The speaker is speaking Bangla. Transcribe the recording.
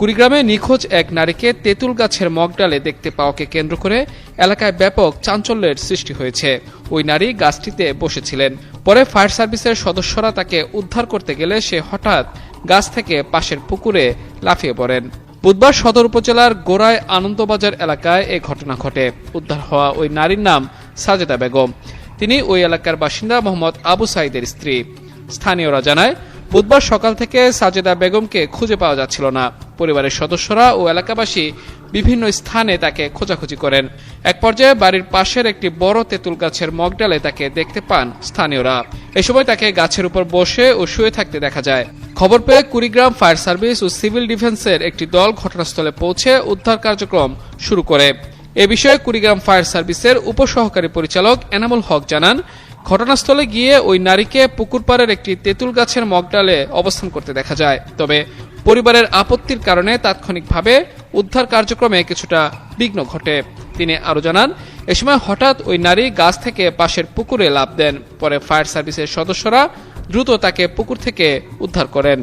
কুড়িগ্রামে নিখোঁজ এক নারীকে তেঁতুল গাছের মগডালে দেখতে পাওয়াকে কেন্দ্র করে এলাকায় ব্যাপক চাঞ্চল্যের সৃষ্টি হয়েছে। ওই নারী গাছটিতে বসেছিলেন। পরে ফায়ার সার্ভিসের সদস্যরা তাকে উদ্ধার করতে গেলে সে হঠাৎ গাছ থেকে পাশের পুকুরে লাফিয়ে পড়েন। বুধবার সদর উপজেলার গোড়ায় আনন্দবাজার এলাকায় এ ঘটনা ঘটে। উদ্ধার হওয়া ওই নারীর নাম সাজেদা বেগম। তিনি ওই এলাকার বাসিন্দা মোহাম্মদ আবু সাইদের স্ত্রী। স্থানীয়রা জানায়, বুধবার সকাল থেকে সাজেদা বেগমকে খুঁজে পাওয়া যাচ্ছিল না। পরিবারের সদস্যরা ও এলাকাবাসী বিভিন্ন স্থানে তাকে খোঁজাখুঁজি করেন। এক পর্যায়ে বাড়ির পাশের একটি বড় তেঁতুল গাছের মগডালে তাকে দেখতে পান স্থানীয়রা। এ সময় তাকে গাছের উপর বসে ও শুয়ে থাকতে দেখা যায়। খবর পেয়ে কুড়িগ্রাম ফায়ার সার্ভিস ও সিভিল ডিফেন্সের একটি দল ঘটনাস্থলে পৌঁছে উদ্ধার কার্যক্রম শুরু করে। এ বিষয়ে কুড়িগ্রাম ফায়ার সার্ভিসের উপসহকারী পরিচালক এনামুল হক জানান, ঘটনাস্থলে গিয়ে ওই নারীকে পুকুর পাড়ের একটি তেঁতুল গাছের মগডালে অবস্থান করতে দেখা যায়। তবে পরিবারের আপত্তির কারণে তাৎক্ষণিকভাবে উদ্ধার কার্যক্রমে কিছুটা বিঘ্ন ঘটে। তিনি আরো জানান, এ সময় হঠাৎ ওই নারী গাছ থেকে পাশের পুকুরে লাফ দেন। পরে ফায়ার সার্ভিসের সদস্যরা দ্রুত তাকে পুকুর থেকে উদ্ধার করেন।